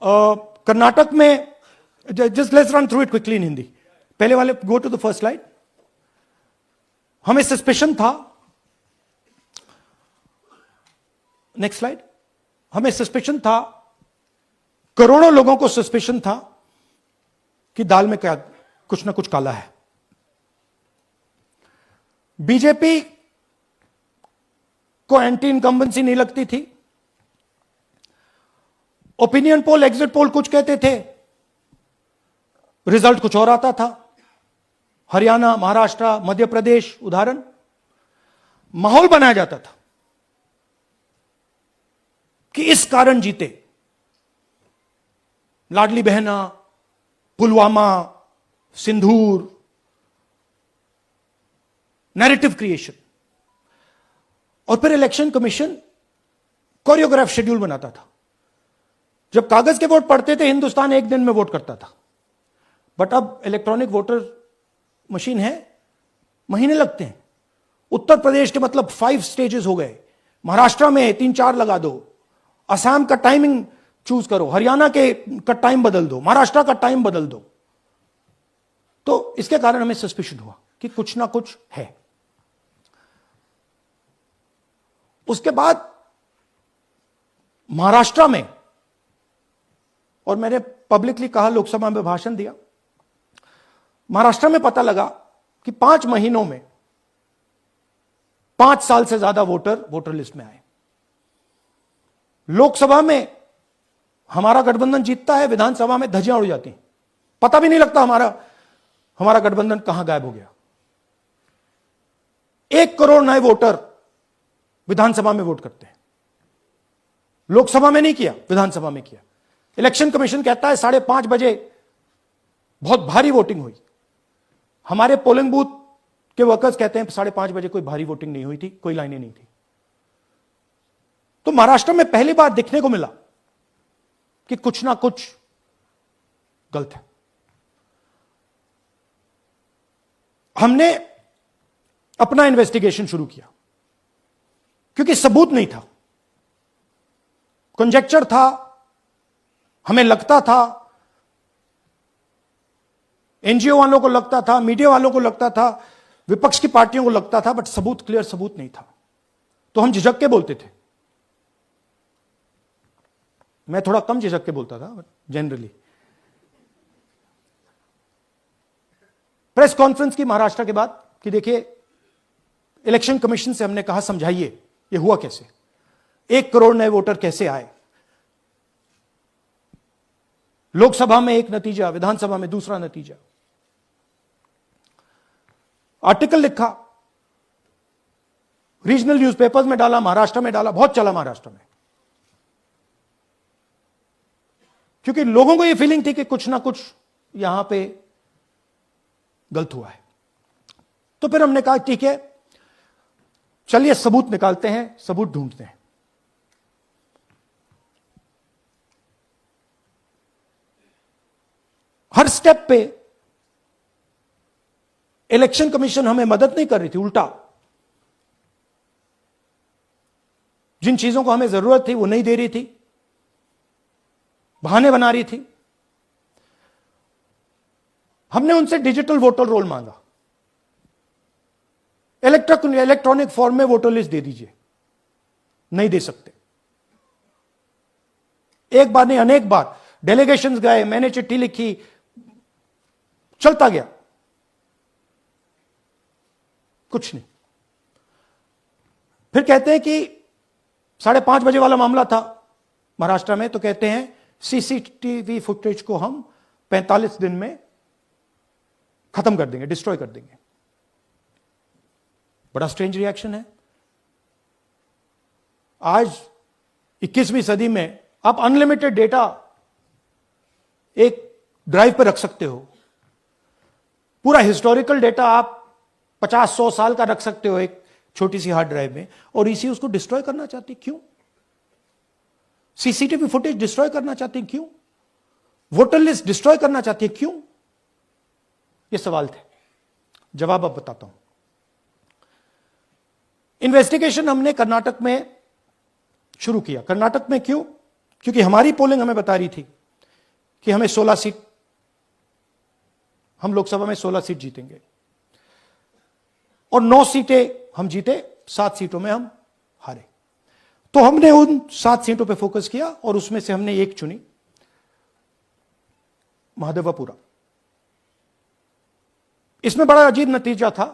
कर्नाटक में, just let's run through it quickly in Hindi. पहले वाले, go to the first slide. हमें सस्पेशन था, नेक्स्ट स्लाइड। हमें सस्पेशन था, करोड़ों लोगों को सस्पेशन था कि दाल में क्या कुछ ना कुछ काला है। बीजेपी को एंटी इनकम्बेंसी नहीं लगती थी। ओपिनियन पोल, एग्जिट पोल कुछ कहते थे, रिजल्ट कुछ और आता था। हरियाणा, महाराष्ट्र, मध्य प्रदेश उदाहरण, माहौल बनाया जाता था कि इस कारण जीते। लाडली बहना, पुलवामा, सिंदूर, नैरेटिव क्रिएशन। और फिर इलेक्शन कमीशन कोरियोग्राफ शेड्यूल बनाता था। जब कागज के वोट पड़ते थे, हिंदुस्तान एक दिन में वोट करता था, बट अब इलेक्ट्रॉनिक वोटर मशीन है, महीने लगते हैं। उत्तर प्रदेश के मतलब 5 स्टेजेस हो गए, महाराष्ट्र में 3-4 लगा दो, असम का टाइमिंग चूज करो, हरियाणा का टाइम बदल दो, महाराष्ट्र का टाइम बदल दो। तो इसके कारण हमें सस्पिशन हुआ कि कुछ ना कुछ है। उसके बाद महाराष्ट्र में, और मैंने पब्लिकली कहा, लोकसभा में भाषण दिया, महाराष्ट्र में पता लगा कि 5 महीनों में 5 साल से ज्यादा वोटर लिस्ट में आए। लोकसभा में हमारा गठबंधन जीतता है, विधानसभा में धज्जियां उड़ जाती हैं, पता भी नहीं लगता हमारा गठबंधन कहां गायब हो गया। 1 करोड़ नए वोटर विधानसभा में वोट करते हैं। लोकसभा में नहीं किया, विधानसभा में किया। इलेक्शन कमीशन कहता है 5:30 बजे बहुत भारी वोटिंग हुई। हमारे पोलिंग बूथ के वर्कर्स कहते हैं 5:30 बजे कोई भारी वोटिंग नहीं हुई थी, कोई लाइनें नहीं थी। तो महाराष्ट्र में पहली बार देखने को मिला कि कुछ ना कुछ गलत है। हमने अपना इन्वेस्टिगेशन शुरू किया क्योंकि सबूत नहीं था, कंजेक्चर था। हमें लगता था, एनजीओ वालों को लगता था, मीडिया वालों को लगता था, विपक्ष की पार्टियों को लगता था, बट सबूत, क्लियर सबूत नहीं था। तो हम झिझक के बोलते थे। मैं थोड़ा कम झिझक के बोलता था, बट जनरली। प्रेस कॉन्फ्रेंस की महाराष्ट्र के बाद कि देखिए, इलेक्शन कमीशन से हमने कहा समझाइए ये हुआ कैसे, 1 करोड़ नए वोटर कैसे आए। लोकसभा में एक नतीजा, विधानसभा में दूसरा नतीजा। आर्टिकल लिखा, रीजनल न्यूज़पेपर्स में डाला, महाराष्ट्र में डाला, बहुत चला महाराष्ट्र में, क्योंकि लोगों को यह फीलिंग थी कि कुछ ना कुछ यहां पे गलत हुआ है। तो फिर हमने कहा ठीक है, चलिए सबूत निकालते हैं, सबूत ढूंढते हैं। हर स्टेप पे इलेक्शन कमीशन हमें मदद नहीं कर रही थी, उल्टा जिन चीजों को हमें जरूरत थी वो नहीं दे रही थी, बहाने बना रही थी। हमने उनसे डिजिटल वोटर रोल मांगा, इलेक्ट्रॉनिक फॉर्म में वोटर लिस्ट दे दीजिए, नहीं दे सकते। एक बार नहीं, अनेक बार डेलीगेशंस गए, मैंने चिट्ठी लिखी, चलता गया, कुछ नहीं। फिर कहते हैं कि 5:30 बजे वाला मामला था महाराष्ट्र में, तो कहते हैं सीसीटीवी फुटेज को हम 45 दिन में खत्म कर देंगे, डिस्ट्रॉय कर देंगे। बड़ा स्ट्रेंज रिएक्शन है। आज 21वीं सदी में आप अनलिमिटेड डेटा एक ड्राइव पर रख सकते हो, पूरा हिस्टोरिकल डेटा आप 50-100 साल का रख सकते हो एक छोटी सी हार्ड ड्राइव में, और इसी उसको डिस्ट्रॉय करना चाहती, क्यों? सीसीटीवी फुटेज डिस्ट्रॉय करना चाहती, क्यों? वोटर लिस्ट डिस्ट्रॉय करना चाहती है, क्यों? ये सवाल थे, जवाब अब बताता हूं। इन्वेस्टिगेशन हमने कर्नाटक में शुरू किया। कर्नाटक में क्यों? क्योंकि हमारी पोलिंग हमें बता रही थी कि हमें 16 सीट, हम लोकसभा में 16 सीट जीतेंगे और 9 सीटें हम जीते, 7 सीटों में हम हारे। तो हमने उन 7 सीटों पे फोकस किया और उसमें से हमने एक चुनी, महादेवपुरा। इसमें बड़ा अजीब नतीजा था।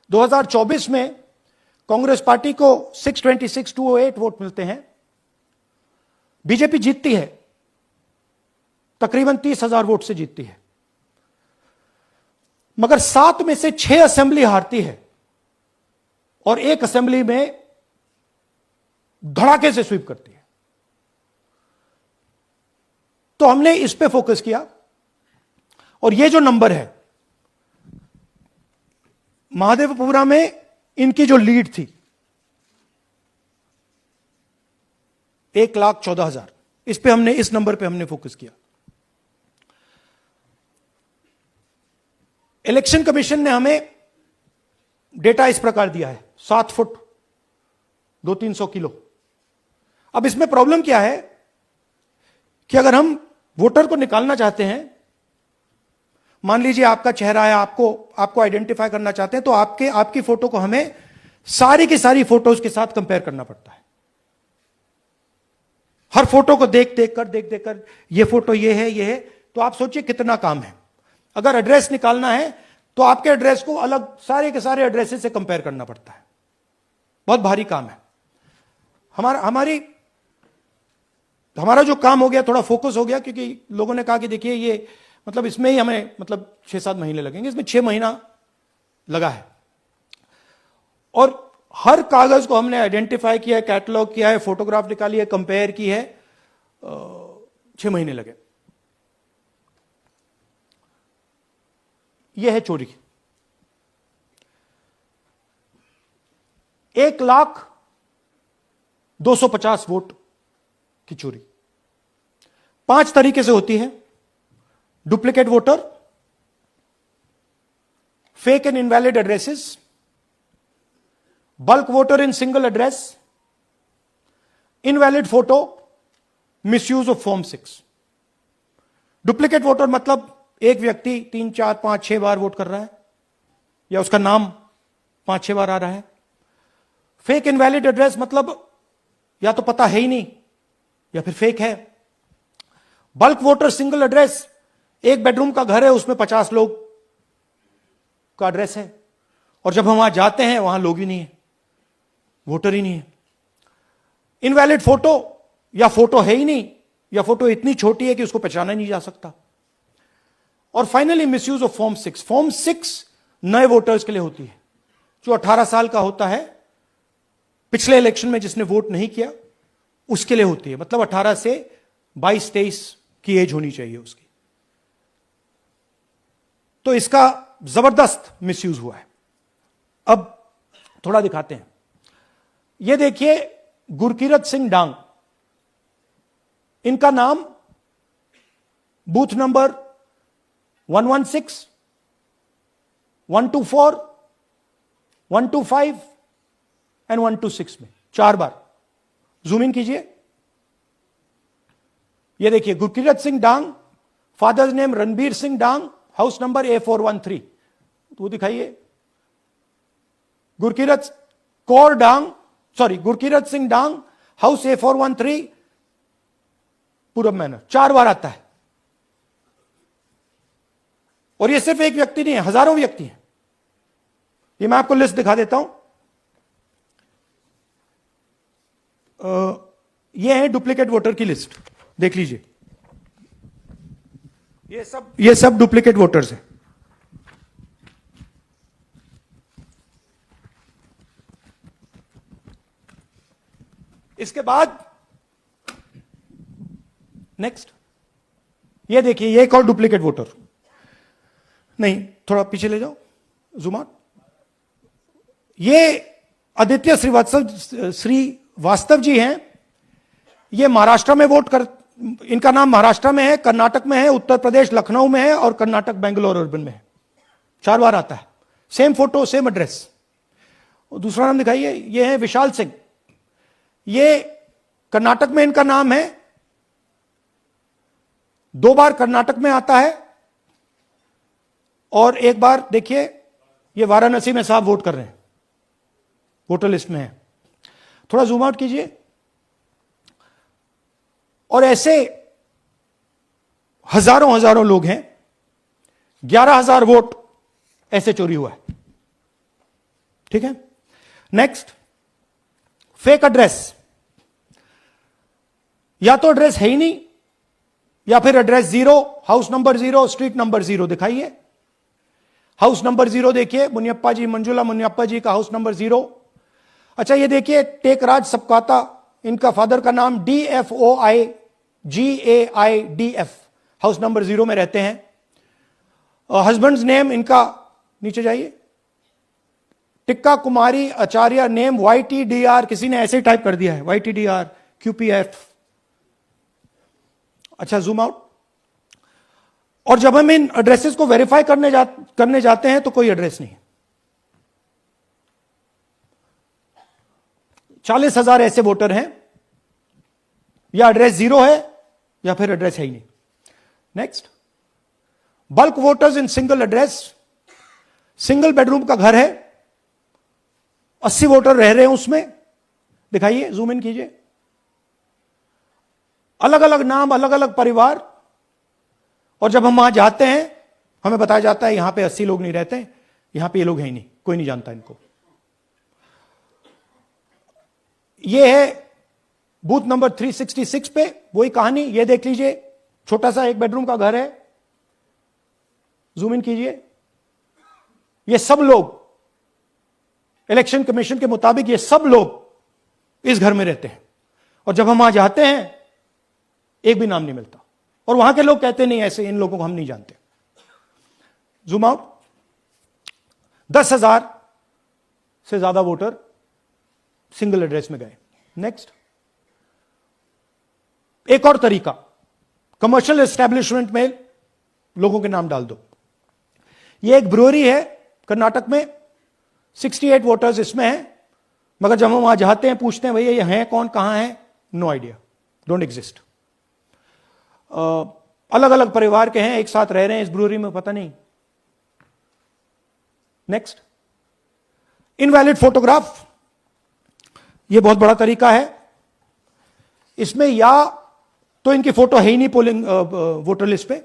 2024 में कांग्रेस पार्टी को 626-208 वोट मिलते हैं, बीजेपी जीतती है, तकरीबन 30,000 वोट से जीतती है, मगर 7 में से 6 असेंबली हारती है और 1 असेंबली में धड़ाके से स्वीप करती है। तो हमने इस पे फोकस किया और ये जो नंबर है, महादेवपुरा में इनकी जो लीड थी 1,14,000, इस पे हमने, इस नंबर पे हमने फोकस किया। इलेक्शन कमीशन ने हमें डेटा इस प्रकार दिया है, 7 फुट 200-300 किलो। अब इसमें प्रॉब्लम क्या है कि अगर हम वोटर को निकालना चाहते हैं, मान लीजिए आपका चेहरा है, आपको आइडेंटिफाई करना चाहते हैं, तो आपकी फोटो को हमें सारी की सारी फोटोज के साथ कंपेयर करना पड़ता है। हर फोटो को देख कर ये फोटो ये है, तो आप सोचिए कितना काम है। अगर एड्रेस निकालना है तो आपके एड्रेस को अलग सारे के सारे एड्रेसेस से कंपेयर करना पड़ता है, बहुत भारी काम है। हमारा जो काम हो गया, थोड़ा फोकस हो गया, क्योंकि लोगों ने कहा कि देखिए ये मतलब इसमें ही हमें मतलब 6-7 महीने लगेंगे, इसमें 6 महीना लगा है और हर कागज को हमने आइडेंटिफाई किया है, कैटलॉग किया है, फोटोग्राफ निकाली है, कंपेयर की है, 6 महीने लगे। यह है चोरी। 1,02,50 वोट की चोरी 5 तरीके से होती है: duplicate voter, fake and invalid addresses, bulk voter in single address, invalid photo, misuse of form 6। Duplicate voter मतलब एक व्यक्ति 3, 4, 5, 6 बार वोट कर रहा है या उसका नाम 5-6 बार आ रहा है। फेक इनवैलिड एड्रेस मतलब या तो पता है ही नहीं या फिर फेक है। बल्क वोटर सिंगल एड्रेस, एक बेडरूम का घर है, उसमें 50 लोग का एड्रेस है और जब हम वहां जाते हैं वहां लोग ही नहीं है, वोटर ही नहीं है। इनवैलिड फोटो, या फोटो है ही नहीं या फोटो इतनी छोटी है कि उसको पहचाना नहीं जा सकता। और finally misuse of form 6। Form 6 नए वोटर्स के लिए होती है, जो 18 साल का होता है, पिछले इलेक्शन में जिसने वोट नहीं किया उसके लिए होती है, मतलब 18 से 22-23 की एज होनी चाहिए उसकी। तो इसका जबरदस्त मिसयूज हुआ है। अब थोड़ा दिखाते हैं। यह देखिए, गुरकीरत सिंह डांग, इनका नाम बूथ नंबर 116, 124, 125 एंड 126 में 4 बार। जूम इन कीजिए, यह देखिए, गुरकीरत सिंह डांग, फादर्स नेम रणबीर सिंह डांग, हाउस नंबर A413। तो दिखाइए, गुरकीरत सिंह डांग, हाउस A413, पूरब मैनर। 4 बार आता है। और यह सिर्फ एक व्यक्ति नहीं है, हजारों व्यक्ति हैं। ये मैं आपको लिस्ट दिखा देता हूं। यह है डुप्लीकेट वोटर की लिस्ट, देख लीजिए। ये सब डुप्लीकेट वोटर्स हैं। इसके बाद नेक्स्ट, ये देखिए, ये एक और डुप्लीकेट वोटर। नहीं, थोड़ा पीछे ले जाओ, जूम आउट। ये आदित्य श्रीवास्तव जी हैं। ये महाराष्ट्र में इनका नाम महाराष्ट्र में है, कर्नाटक में है, उत्तर प्रदेश लखनऊ में है और कर्नाटक बेंगलोर अर्बन में है। 4 बार आता है, सेम फोटो सेम एड्रेस। और दूसरा नाम दिखाइए, ये है विशाल सिंह। ये कर्नाटक में इनका नाम है, 2 बार कर्नाटक में आता है और 1 बार देखिए ये वाराणसी में साहब वोट कर रहे हैं, वोटर लिस्ट में है। थोड़ा जूम आउट कीजिए। और ऐसे हजारों लोग हैं, 11,000 वोट ऐसे चोरी हुआ है। ठीक है, नेक्स्ट, फेक एड्रेस। या तो एड्रेस है ही नहीं, या फिर address 0, house number 0, street number 0 दिखाइए। हाउस नंबर 0 देखिए, मुनियप्पा जी, मंजुला मुनियप्पा जी का हाउस नंबर 0। अच्छा ये देखिए, टेकराज सबकाता, इनका फादर का नाम DFOIGAIDF, हाउस नंबर 0 में रहते हैं। हस्बैंड्स नेम इनका, नीचे जाइए, टिक्का कुमारी आचार्य, नेम YTDR, किसी ने ऐसे ही टाइप कर दिया है, YTDR QPF। अच्छा जूम आउट। और जब हम इन एड्रेसेस को वेरीफाई करने जाते हैं तो कोई एड्रेस नहीं है। 40,000 ऐसे वोटर हैं, या एड्रेस 0 है या फिर एड्रेस है ही नहीं। Next, bulk voters in single address. Single bedroom का घर है, 80 वोटर रह रहे हैं उसमें, दिखाइए, जूम इन कीजिए। अलग अलग नाम, अलग अलग परिवार, और जब हम वहां जाते हैं हमें बताया जाता है यहां पे 80 लोग नहीं रहते, यहां पे ये लोग हैं ही नहीं, कोई नहीं जानता इनको। ये है बूथ नंबर 366 पे वही कहानी, ये देख लीजिए, छोटा सा 1 बेडरूम का घर है, जूम इन कीजिए। ये सब लोग, इलेक्शन कमीशन के मुताबिक ये सब लोग इस घर में रहते हैं, और जब हम वहां जाते हैं एक भी नाम नहीं मिलता, और वहां के लोग कहते नहीं ऐसे, इन लोगों को हम नहीं जानते। Zoom out. 10,000 से ज्यादा वोटर सिंगल एड्रेस में गए। नेक्स्ट, एक और तरीका, कमर्शियल एस्टेब्लिशमेंट में लोगों के नाम डाल दो। ये एक ब्रूअरी है कर्नाटक में, 68 वोटर्स इसमें हैं, मगर जब हम वहां जाते हैं पूछते हैं भैया ये हैं कौन, कहां है, नो आइडिया, डोंट एग्जिस्ट। अलग अलग परिवार के हैं, एक साथ रह रहे हैं इस ब्रूअरी में, पता नहीं। Next, invalid photograph. यह बहुत बड़ा तरीका है। इसमें या तो इनकी फोटो है ही नहीं पोलिंग वोटर लिस्ट पे,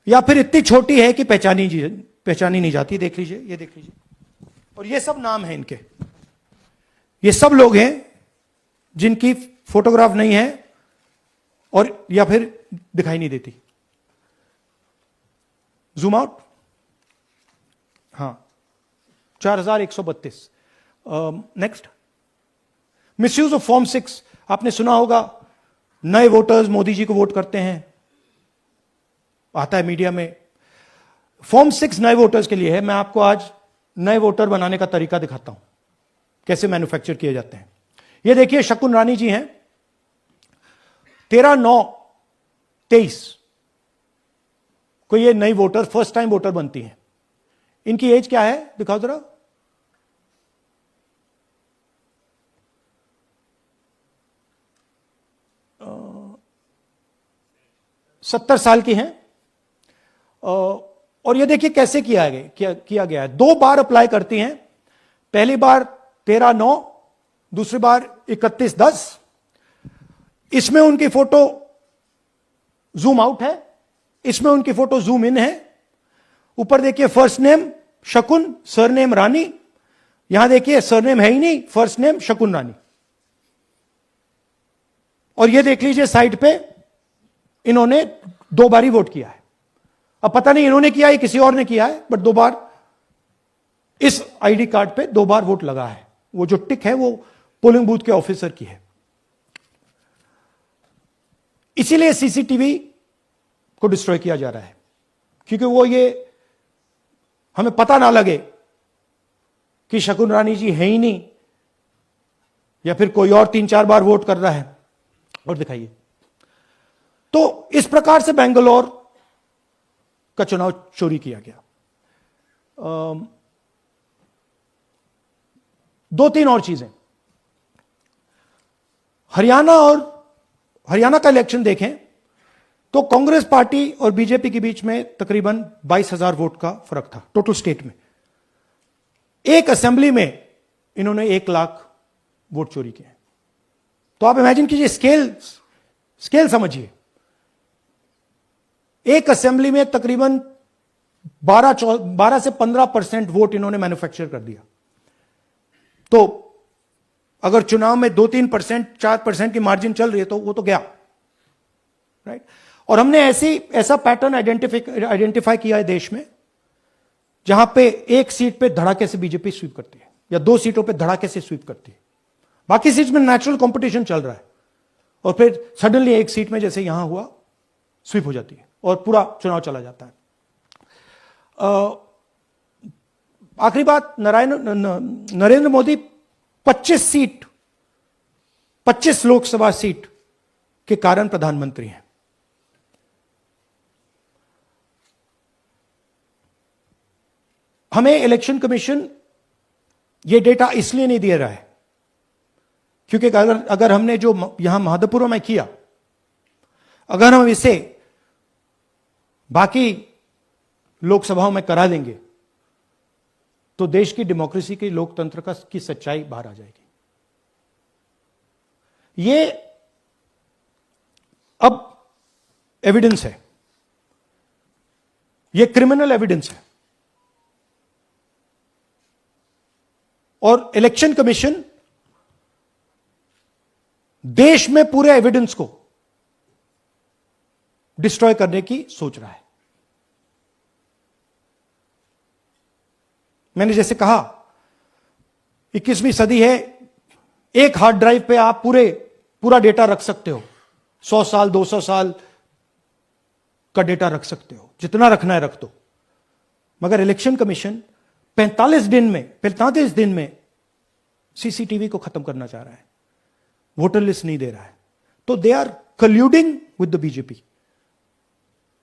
या फिर इतनी छोटी है कि पहचानी नहीं जाती। देख लीजिए, ये देख लीजिए, और ये सब नाम है इनके, ये सब लोग हैं जिनकी फोटोग्राफ नहीं है और या फिर दिखाई नहीं देती। Zoom out. हां, 4132। Next, misuse of form 6। आपने सुना होगा, नए वोटर्स मोदी जी को वोट करते हैं, आता है मीडिया में। फॉर्म 6 नए वोटर्स के लिए है। मैं आपको आज नए वोटर बनाने का तरीका दिखाता हूं, कैसे मैन्युफैक्चर किए जाते हैं। ये देखिए, शकुन रानी जी हैं, 13/9/23 को ये नई वोटर, फर्स्ट टाइम वोटर बनती हैं। इनकी एज क्या है, दिखाओ जरा। अ, 70 साल की हैं। और ये देखिए कैसे किया गया है। 2 बार अप्लाई करती हैं, पहली बार 13/9, दूसरी बार 31/10। इसमें उनकी फोटो जूम आउट है, इसमें उनकी फोटो जूम इन है। ऊपर देखिए फर्स्ट नेम शकुन, सरनेम रानी। यहां देखिए सरनेम है ही नहीं, फर्स्ट नेम शकुन रानी। और ये देख लीजिए साइड पे इन्होंने 2 बार ही वोट किया है। अब पता नहीं इन्होंने किया है किसी और ने किया है, बट 2 बार इस आईडी कार्ड पे 2 बार वोट लगा है। वो जो टिक है वो पोलिंग बूथ के ऑफिसर की है। इसीलिए सीसीटीवी को डिस्ट्रॉय किया जा रहा है, क्योंकि वो ये हमें पता ना लगे कि शकुन रानी जी है ही नहीं, या फिर कोई और 3-4 बार वोट कर रहा है। और दिखाइए, तो इस प्रकार से बेंगलोर का चुनाव चोरी किया गया। 2-3 और चीजें। हरियाणा का इलेक्शन देखें तो कांग्रेस पार्टी और बीजेपी के बीच में तकरीबन 22,000 वोट का फर्क था टोटल स्टेट में। एक असेंबली में इन्होंने 1 लाख वोट चोरी किए। तो आप इमेजिन कीजिए, स्केल समझिए। एक असेंबली में तकरीबन 12 से 15% वोट इन्होंने मैन्युफैक्चर कर दिया। तो अगर चुनाव में 2-3%, 4% की मार्जिन चल रही है तो वो तो गया, राइट। और हमने ऐसा पैटर्न आइडेंटिफाई किया है देश में, जहां पे एक सीट पे धड़ाके से बीजेपी स्वीप करती है या 2 सीटों पे धड़ाके से स्वीप करती है। बाकी सीट में नेचुरल कंपटीशन चल रहा है और फिर सडनली एक सीट में जैसे यहां हुआ स्वीप हो जाती है और पूरा चुनाव चला जाता है। आखिरी बात, नरेंद्र मोदी 25 लोकसभा सीट के कारण प्रधानमंत्री हैं। हमें इलेक्शन कमीशन यह डेटा इसलिए नहीं दे रहा है क्योंकि अगर हमने जो यहां महादपुरों में किया, अगर हम इसे बाकी लोकसभाओं में करा देंगे तो देश की डेमोक्रेसी की, लोकतंत्र की सच्चाई बाहर आ जाएगी। ये अब एविडेंस है, ये क्रिमिनल एविडेंस है। और इलेक्शन कमीशन देश में पूरे एविडेंस को डिस्ट्रॉय करने की सोच रहा है। मैंने जैसे कहा, 21वीं सदी है, एक हार्ड ड्राइव पे आप पूरा डेटा रख सकते हो। 100 साल 200 साल का डेटा रख सकते हो, जितना रखना है रख दो। मगर इलेक्शन कमीशन 45 दिन में सीसीटीवी को खत्म करना चाह रहा है, वोटर लिस्ट नहीं दे रहा है। तो they are colluding with the BJP,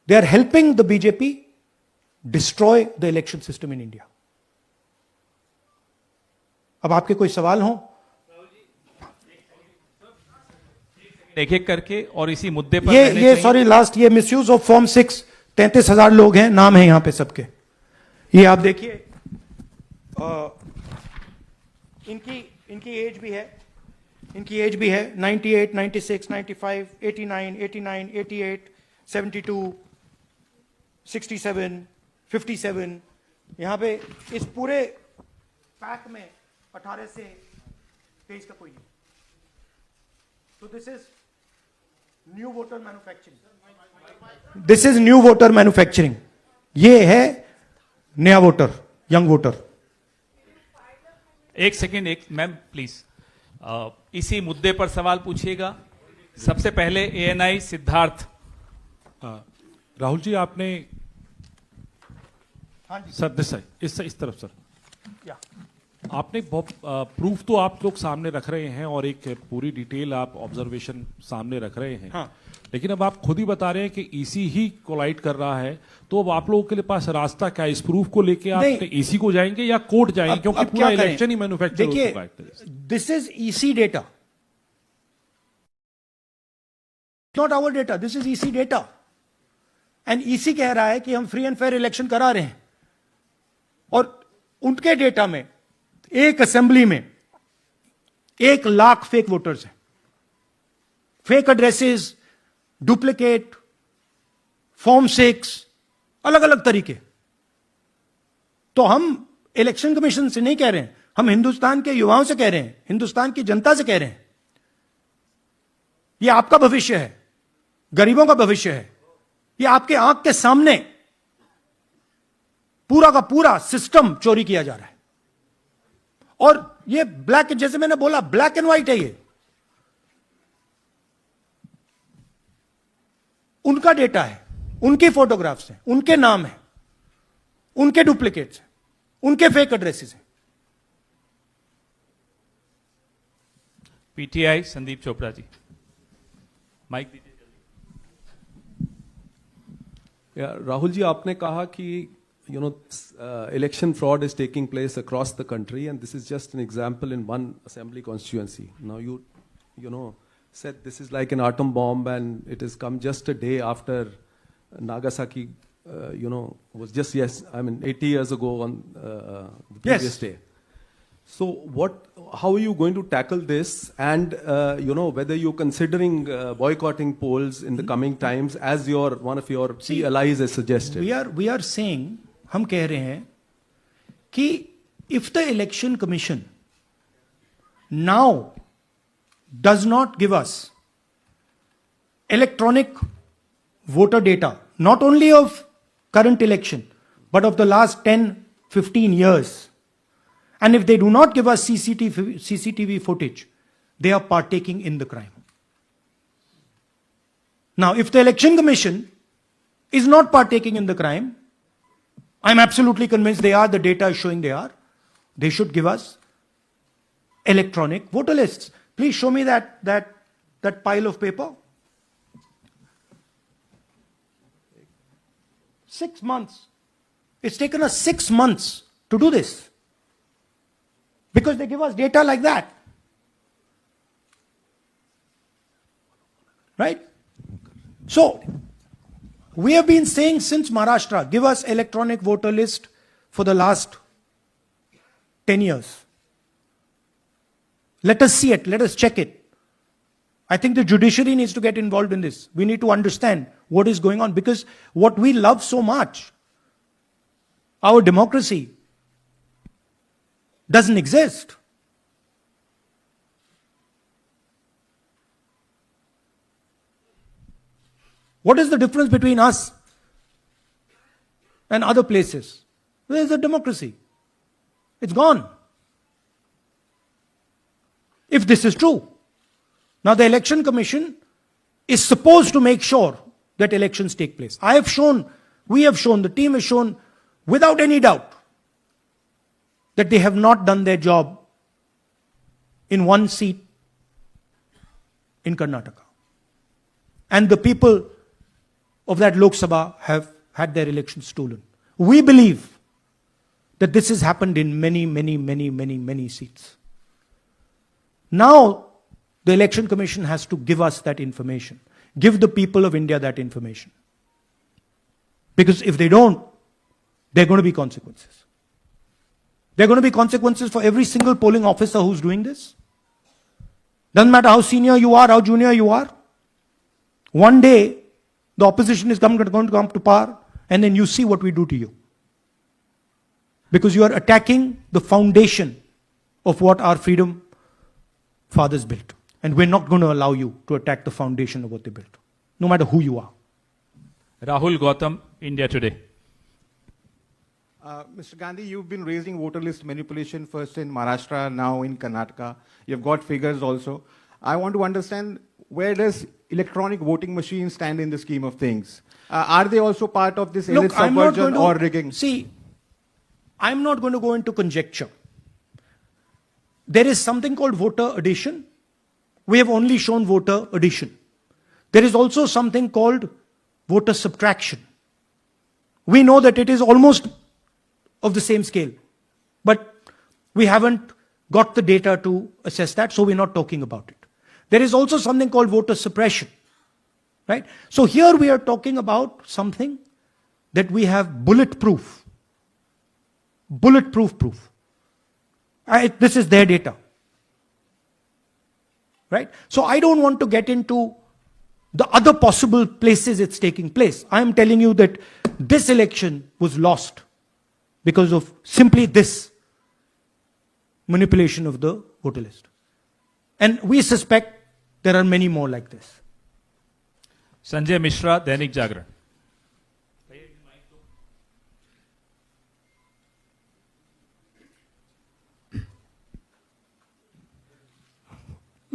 they are helping the BJP destroy the election system in India. अब आपके कोई सवाल हो? एक एक करके और इसी मुद्दे पर ये सॉरी लास्ट, ये मिसयूज ऑफ फॉर्म 6, 33,000 लोग हैं, नाम है यहां पे सबके। ये आप देखिए, इनकी एज भी है, 98, 96, 95, 89, 88, 72, 67, 57। यहां पे इस पूरे पैक में 18 से 23 का कोई नहीं। तो this is new voter manufacturing, ये है नया वोटर, यंग वोटर। एक सेकेंड, मैम प्लीज, इसी मुद्दे पर सवाल पूछिएगा। सबसे पहले एएनआई सिद्धार्थ। राहुल जी, आपने सर इस तरफ सर, या आपने बहुत प्रूफ तो आप लोग सामने रख रहे हैं और एक पूरी डिटेल आप ऑब्जर्वेशन सामने रख रहे हैं। हाँ। लेकिन अब आप खुद ही बता रहे हैं कि ईसी ही कोलाइड कर रहा है, तो अब आप लोगों के पास रास्ता क्या है? इस प्रूफ को लेके आप ईसी को जाएंगे या कोर्ट जाएंगे? क्योंकि पूरा इलेक्शन ही मैन्युफैक्चर हो चुका है। This is EC data, not our data, this is EC data. And EC कह रहा है कि हम फ्री एंड फेयर इलेक्शन करा रहे हैं, और उनके डेटा में एक असेंबली में 1 लाख फेक वोटर्स हैं, फेक एड्रेसेस, डुप्लीकेट, फॉर्म 6, अलग अलग तरीके। तो हम इलेक्शन कमीशन से नहीं कह रहे हैं, हम हिंदुस्तान के युवाओं से कह रहे हैं, हिंदुस्तान की जनता से कह रहे हैं, यह आपका भविष्य है, गरीबों का भविष्य है। यह आपके आंख के सामने पूरा का पूरा सिस्टम चोरी किया जा रहा है। और ये ब्लैक, जैसे मैंने बोला, ब्लैक एंड व्हाइट है। ये उनका डेटा है, उनकी फोटोग्राफ्स हैं, उनके नाम हैं, उनके डुप्लीकेट्स हैं, उनके फेक एड्रेसेस हैं। पीटीआई संदीप चोपड़ा जी, माइक दीजिए। राहुल जी, आपने कहा कि election fraud is taking place across the country, and this is just an example in one assembly constituency. Now you said this is like an atom bomb and it has come just a day after Nagasaki, was just, 80 years ago on the previous day. So how are you going to tackle this? And, whether you're considering boycotting polls in the coming times as one of your key allies has suggested? We are saying, हम कह रहे हैं कि if the election commission now does not give us electronic voter data, not only of current election, but of the last 10, 15 years, and if they do not give us CCTV footage, they are partaking in the crime. Now, if the election commission is not partaking in the crime, I'm absolutely convinced they are, the data is showing they are, they should give us electronic voter lists. Please show me that pile of paper. 6 months. It's taken us 6 months to do this. Because they give us data like that. Right? So, we have been saying since Maharashtra, give us electronic voter list for the last 10 years. Let us see it. Let us check it. I think the judiciary needs to get involved in this. We need to understand what is going on, because what we love so much, our democracy, doesn't exist. What is the difference between us and other places? Where is the democracy? It's gone. If this is true. Now the election commission is supposed to make sure that elections take place. We have shown, the team has shown without any doubt that they have not done their job in one seat in Karnataka. And the people of that Lok Sabha have had their elections stolen. We believe that this has happened in many seats. Now, the election commission has to give us that information. Give the people of India that information. Because if they don't, there are going to be consequences. There are going to be consequences for every single polling officer who's doing this. Doesn't matter how senior you are, how junior you are. One day, the opposition is going to come to power, and then you see what we do to you. Because you are attacking the foundation of what our freedom fathers built. And we're not going to allow you to attack the foundation of what they built, no matter who you are. Rahul Gautam, India Today. Mr. Gandhi, you've been raising voter list manipulation first in Maharashtra, now in Karnataka. You've got figures also. I want to understand, where does electronic voting machines stand in the scheme of things? Are they also part of this elite subversion or rigging? See, I'm not going to go into conjecture. There is something called voter addition. We have only shown voter addition. There is also something called voter subtraction. We know that it is almost of the same scale, but we haven't got the data to assess that, so we're not talking about it. There is also something called voter suppression, right? So here we are talking about something that we have bulletproof proof. This is their data, right? So I don't want to get into the other possible places it's taking place. I am telling you that this election was lost because of simply this manipulation of the voter list. And we suspect there are many more like this. Sanjay Mishra, Dainik Jagran.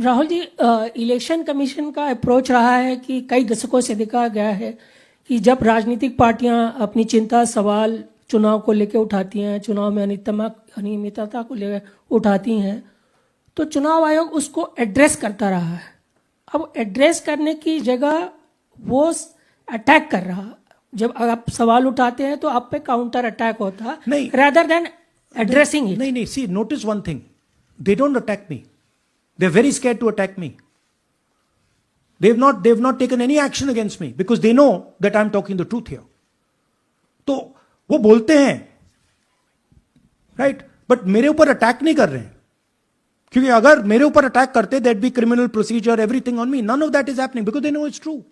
Rahul ji, election commission का approach रहा है कि कई दशकों से देखा गया है कि जब राजनीतिक पार्टियां अपनी चिंता सवाल चुनाव को लेकर उठाती हैं, चुनाव में अनियमितता को लेकर उठाती हैं, तो चुनाव आयोग उसको एड्रेस करता रहा है। अब एड्रेस करने की जगह वो अटैक कर रहा। जब आप सवाल उठाते हैं तो आप पे काउंटर अटैक होता है, rather than addressing it. नहीं, see, notice one thing. They don't attack me. They're very scared to attack me. they've not taken any action against me because they know that I'm talking the truth here. तो वो बोलते हैं, right, but मेरे ऊपर attack नहीं कर रहे हैं, क्योंकि अगर मेरे ऊपर अटैक करते that be criminal procedure everything on me. None of that is happening because they know it's true.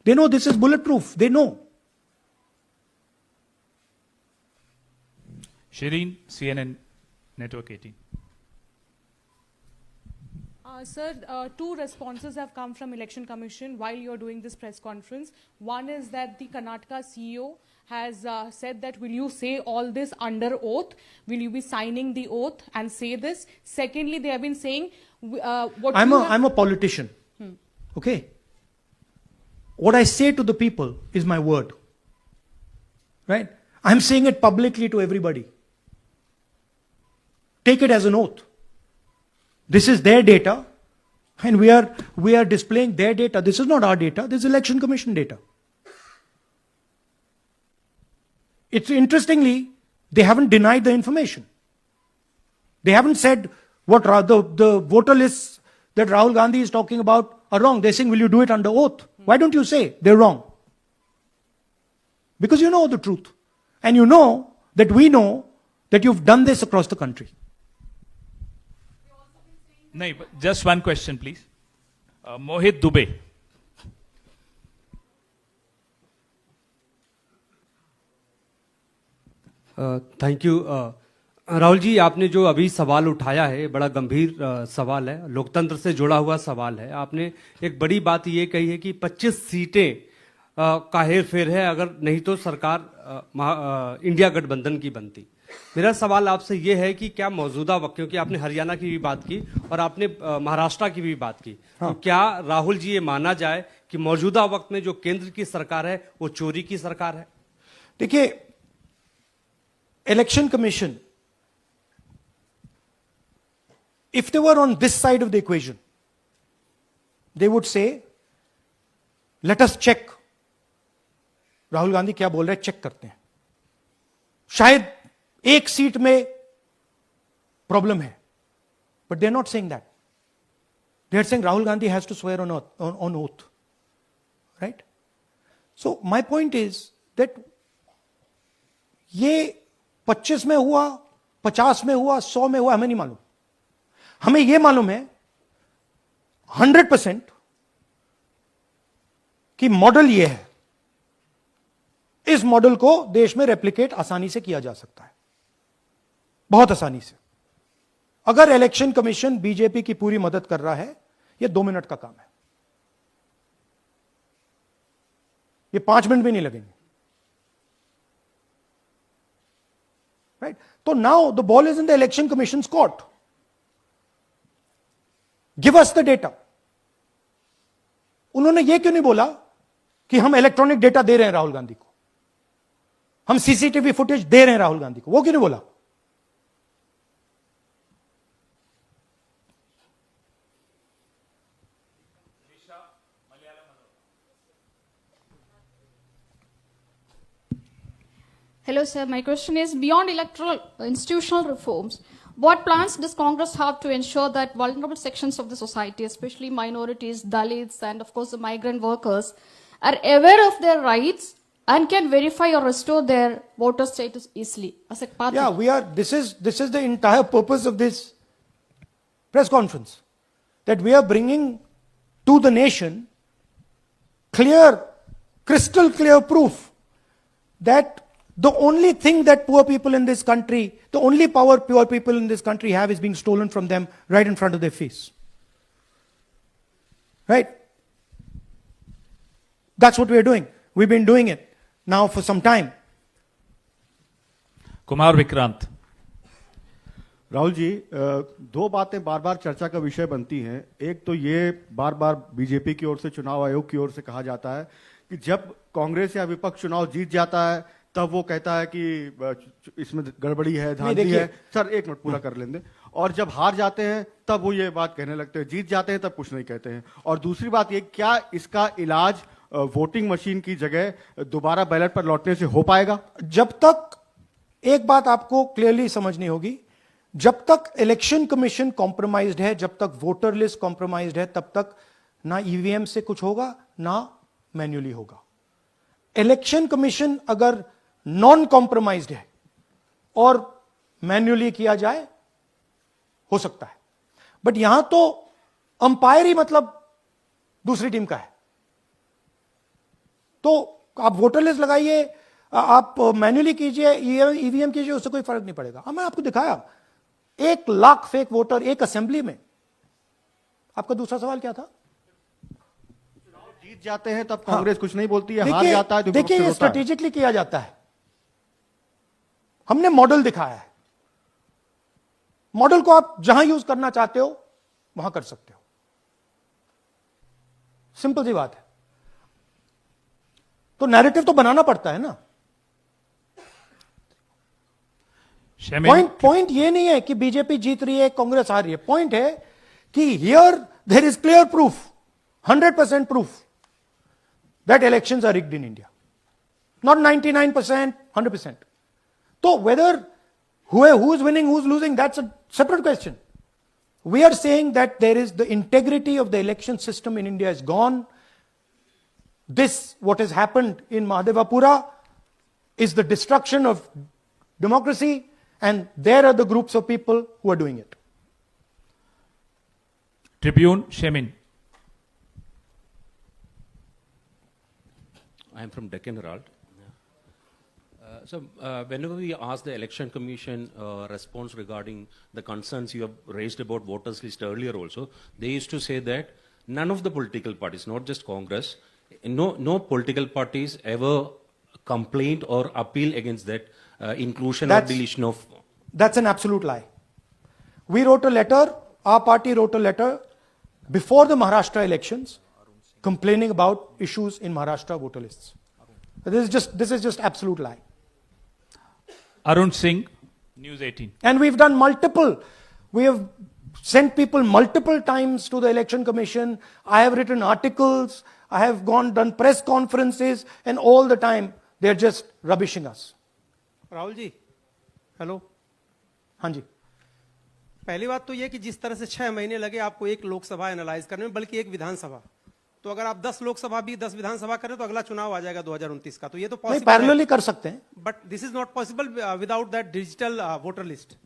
They know this is bullet proof. They know. Shireen, CNN Network 18. Sir, two responses have come from Election Commission while you're doing this press conference. One is that the Karnataka CEO has said that will you say all this under oath? Will you be signing the oath and say this? Secondly, they have been saying what I'm a politician. Okay. What I say to the people is my word. Right? I'm saying it publicly to everybody. Take it as an oath. This is their data, and we are displaying their data. This is not our data. This is Election Commission data. It's interestingly, they haven't denied the information. They haven't said what the voter lists that Rahul Gandhi is talking about are wrong. They're saying, will you do it under oath? Why don't you say they're wrong? Because you know the truth. And you know that we know that you've done this across the country. नहीं, just one question, please. Mohit Dubey. Thank you. Rahul ji, आपने जो अभी सवाल उठाया है बड़ा गंभीर सवाल है, लोकतंत्र से जुड़ा हुआ सवाल है. आपने एक बड़ी बात ये कही है कि 25 सीटें का हेर फेर है, अगर नहीं तो सरकार इंडिया गठबंधन की बनती. मेरा सवाल आपसे ये है कि क्या मौजूदा वक्त, क्योंकि आपने हरियाणा की भी बात की और आपने महाराष्ट्र की भी बात की, तो क्या राहुल जी ये माना जाए कि मौजूदा वक्त में जो केंद्र की सरकार है वो चोरी की सरकार है? देखिए, election commission, if they were on this side of the equation, they would say, let us check. Rahul Gandhi क्या बोल रहे हैं, चेक करते हैं. शायद एक सीट में प्रॉब्लम है, but they are not saying that. They are saying Rahul Gandhi has to swear on oath. Right? So my point is that ये 25 में हुआ, 50 में हुआ, 100 में हुआ, हमें नहीं मालूम. हमें यह मालूम है 100% कि मॉडल यह है. इस मॉडल को देश में रेप्लिकेट आसानी से किया जा सकता है, बहुत आसानी से. अगर इलेक्शन कमीशन बीजेपी की पूरी मदद कर रहा है, यह 2 मिनट का काम है. यह 5 मिनट भी नहीं लगेंगे. राइट? तो now the ball is in the election commission court. Give us the data. उन्होंने यह क्यों नहीं बोला कि हम इलेक्ट्रॉनिक डेटा दे रहे हैं राहुल गांधी को, हम सीसीटीवी फुटेज दे रहे हैं राहुल गांधी को? वो क्यों नहीं बोला? Hello, sir. My question is, beyond electoral institutional reforms, what plans does Congress have to ensure that vulnerable sections of the society, especially minorities, Dalits, and of course the migrant workers, are aware of their rights and can verify or restore their voter status easily as a part Yeah, we are. This is the entire purpose of this press conference, that we are bringing to the nation clear, crystal clear proof that the only thing that poor people in this country, the only power poor people in this country have is being stolen from them right in front of their face. Right? That's what we are doing. We've been doing it now for some time. Kumar Vikrant. Rahul ji, दो बातें बार बार चर्चा का विषय बनती हैं. एक तो ये बार बार बीजेपी की ओर से, चुनाव आयोग की ओर से कहा जाता है कि जब कांग्रेस या विपक्ष चुनाव जीत जाता है तब वो कहता है कि इसमें गड़बड़ी है, धांधली है. सर एक मिनट पूरा कर लेंगे. और जब हार जाते हैं तब वो ये बात कहने लगते हैं, जीत जाते हैं तब कुछ नहीं कहते हैं. और दूसरी बात ये, क्या इसका इलाज वोटिंग मशीन की जगह दोबारा बैलेट पर लौटने से हो पाएगा? जब तक, एक बात आपको क्लियरली समझनी होगी, जब तक इलेक्शन कमीशन कॉम्प्रोमाइज्ड है, जब तक वोटर लिस्ट कॉम्प्रोमाइज्ड है, तब तक ना ईवीएम से कुछ होगा, ना मैन्युअली होगा। इलेक्शन कमीशन अगर नॉन कॉम्प्रोमाइज्ड है और मैन्युअली किया जाए, हो सकता है, बट यहां तो अंपायर ही मतलब दूसरी टीम का है। तो आप वोटर लिस्ट लगाइए, आप मैन्युअली कीजिए, ईवीएम कीजिए, उससे कोई फर्क नहीं पड़ेगा। मैं आपको दिखाया 1 लाख फेक वोटर एक असेंबली में। आपका दूसरा सवाल क्या था? जीत जाते हैं तब कांग्रेस कुछ नहीं बोलती है, हार जाता है तो देखिए, ये स्ट्रेटेजिकली किया जाता है। हमने मॉडल दिखाया है। मॉडल को आप जहां यूज करना चाहते हो वहां कर सकते हो। सिंपल सी बात है। तो नैरेटिव तो बनाना पड़ता है ना। पॉइंट ये नहीं है कि बीजेपी जीत रही है, कांग्रेस हार रही है। पॉइंट है कि here there is clear proof, 100% proof that elections are rigged in India. Not 99%, 100%. So whether who's winning, who's losing, that's a separate question. We are saying that there is the integrity of the election system in India is gone. This, what has happened in Mahadevapura, is the destruction of democracy, and there are the groups of people who are doing it. Tribune, Shemin. I am from Deccan Herald. Whenever we ask the Election Commission response regarding the concerns you have raised about voters list earlier also, they used to say that none of the political parties, not just Congress, no political parties ever complained or appeal against that inclusion or deletion of... That's an absolute lie. We wrote a letter, our party wrote a letter before the Maharashtra elections, complaining about issues in Maharashtra voter lists. This is just absolute lie. Arun Singh, News 18. And we have sent people multiple times to the election commission. I have written articles, I have done press conferences, and all the time they're just rubbishing us. Rahul ji, hello. हाँ जी। पहली बात तो ये कि जिस तरह से 6 महीने लगे आपको एक लोकसभा एनालाइज करने में, बल्कि एक विधानसभा, तो अगर आप 10 लोकसभा भी 10 विधानसभा करें तो अगला चुनाव आ जाएगा 2029 का। तो ये तो पॉसिबल पैरेलली कर सकते हैं, but this is not possible without that digital voter list.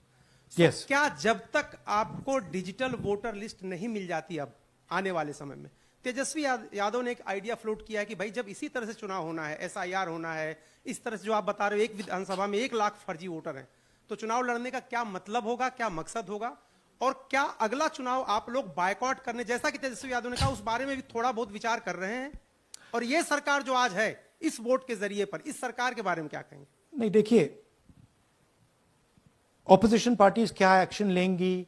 Yes. क्या जब तक आपको डिजिटल वोटर लिस्ट नहीं मिल जाती, अब आने वाले समय में, तेजस्वी यादव ने एक आइडिया फ्लोट किया है कि भाई जब इसी तरह से चुनाव होना है, SIR होना है, इस तरह से जो आप बता रहे हो एक विधानसभा में 1 लाख फर्जी वोटर हैं, तो चुनाव लड़ने का क्या मतलब होगा, क्या मकसद होगा, और क्या अगला चुनाव आप लोग बायकॉट करने, जैसा कि तेजस्वी यादव ने कहा, उस बारे में भी थोड़ा बहुत विचार कर रहे हैं? और ये सरकार जो आज है इस वोट के जरिए पर, इस सरकार के बारे में क्या कहेंगे? नहीं, देखिए, ऑपोजिशन पार्टीज क्या एक्शन लेंगी,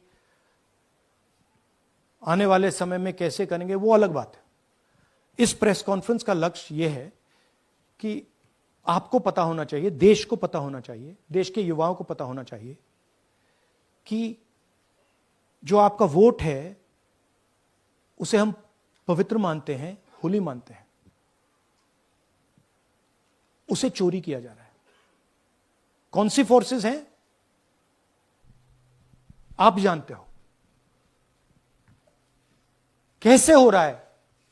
आने वाले समय में कैसे करेंगे, वो अलग बात है। इस प्रेस कॉन्फ्रेंस का लक्ष्य यह है कि आपको पता होना चाहिए, देश को पता होना चाहिए, देश के युवाओं को पता होना चाहिए कि जो आपका वोट है उसे हम पवित्र मानते हैं, होली मानते हैं, उसे चोरी किया जा रहा है। कौन सी फोर्सेस हैं आप जानते हो, कैसे हो रहा है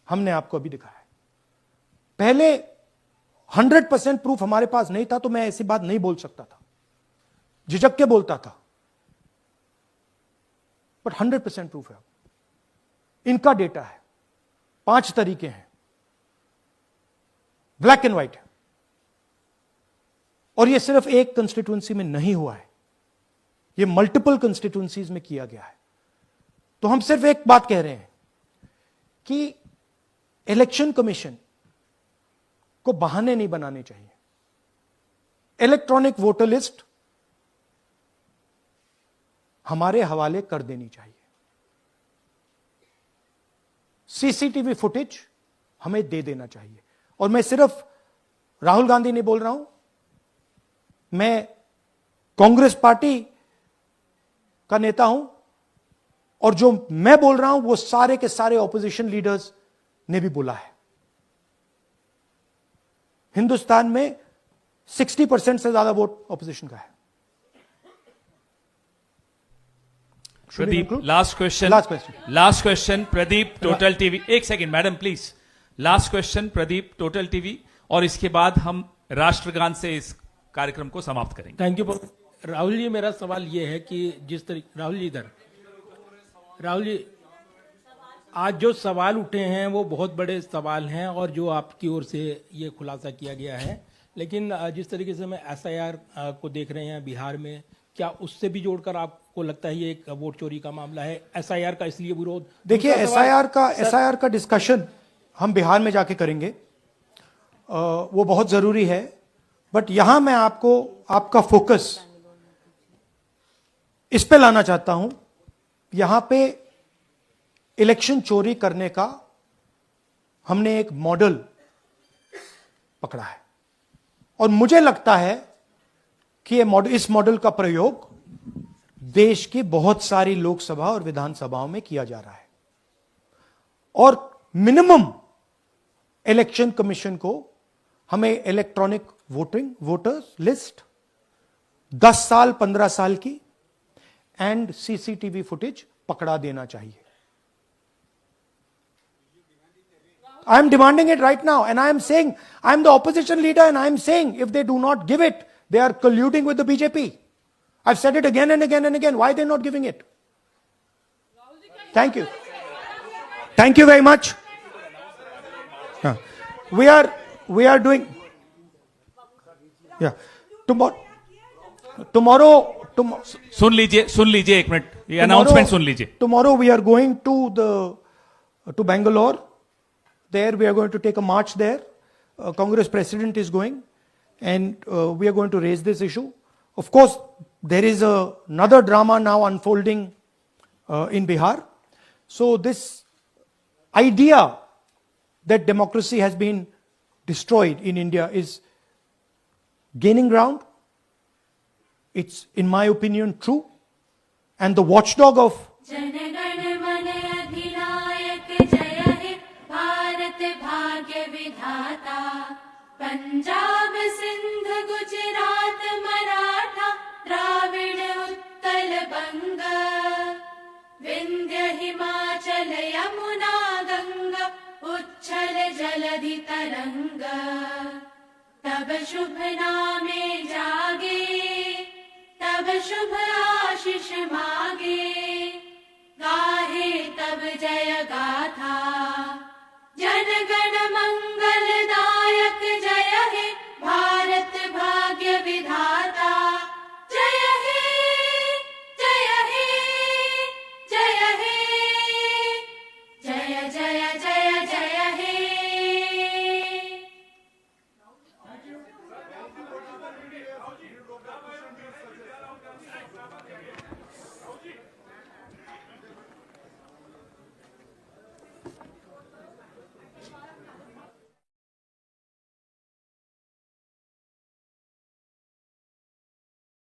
हमने आपको अभी दिखाया है। पहले 100% प्रूफ हमारे पास नहीं था तो मैं ऐसी बात नहीं बोल सकता था, झिझक के बोलता था, बट 100% प्रूफ है। इनका डेटा है, 5 तरीके हैं, ब्लैक एंड व्हाइट है, और यह सिर्फ एक कंस्टिट्यूएंसी में नहीं हुआ है, यह मल्टीपल कंस्टिट्यूएंसीज में किया गया है। तो हम सिर्फ एक बात कह रहे हैं कि इलेक्शन कमीशन को बहाने नहीं बनाने चाहिए। इलेक्ट्रॉनिक वोटर लिस्ट हमारे हवाले कर देनी चाहिए, सीसीटीवी फुटेज हमें दे देना चाहिए। और मैं सिर्फ राहुल गांधी नहीं बोल रहा हूं, मैं कांग्रेस पार्टी का नेता हूं, और जो मैं बोल रहा हूं वो सारे के सारे ऑपोजिशन लीडर्स ने भी बोला है। हिंदुस्तान में 60% से ज्यादा वोट ऑपोजिशन का है। Pradeep, last question, Pradeep, total TV. एक second madam please, last question Pradeep, total TV, और इसके बाद हम राष्ट्रगान से इस कार्यक्रम को समाप्त करेंगे। थैंक यू राहुल जी। मेरा सवाल ये है कि जिस तरीके राहुल जी आज जो सवाल उठे हैं वो बहुत बड़े सवाल हैं और जो आपकी ओर से ये खुलासा किया गया है, लेकिन जिस तरीके से मैं एसआईआर को देख रहे हैं बिहार में, क्या उससे भी जोड़कर आपको लगता है ये एक वोट चोरी का मामला है? एसआईआर का इसलिए विरोध, देखिए एसआईआर का डिस्कशन हम बिहार में जाके करेंगे, वो बहुत जरूरी है, बट यहां मैं आपको आपका फोकस इस पे लाना चाहता हूं। यहां पे इलेक्शन चोरी करने का हमने एक मॉडल पकड़ा है और मुझे लगता है कि इस मॉडल का प्रयोग देश की बहुत सारी लोकसभा और विधानसभाओं में किया जा रहा है और मिनिमम इलेक्शन कमीशन को हमें इलेक्ट्रॉनिक वोटर्स लिस्ट 10 साल 15 साल की एंड सीसीटीवी फुटेज पकड़ा देना चाहिए। I am demanding it right now and I am saying, I am the opposition leader and I am saying if they do not give it, they are colluding with the BJP. I've said it again and again and again. Why are they not giving it? Thank you. Thank you very much. We are doing, yeah. Tomorrow, सुन लीजिए एक minute, ये announcement सुन लीजिए। Tomorrow we are going to Bangalore. There we are going to take a march there. Congress president is going and we are going to raise this issue. Of course, there is another drama now unfolding in Bihar. So this idea that democracy has been destroyed in India is gaining ground. It's, in my opinion, true. And the watchdog of Punjab Sindh Gujarat Maratha Dravida Utkal बंग विंध्य हिमाचल यमुना गंगा उच्छल जलधि तरंग तब शुभ नामे जागे तब शुभ आशीष मागे गाहे तब जय गाथा जन गण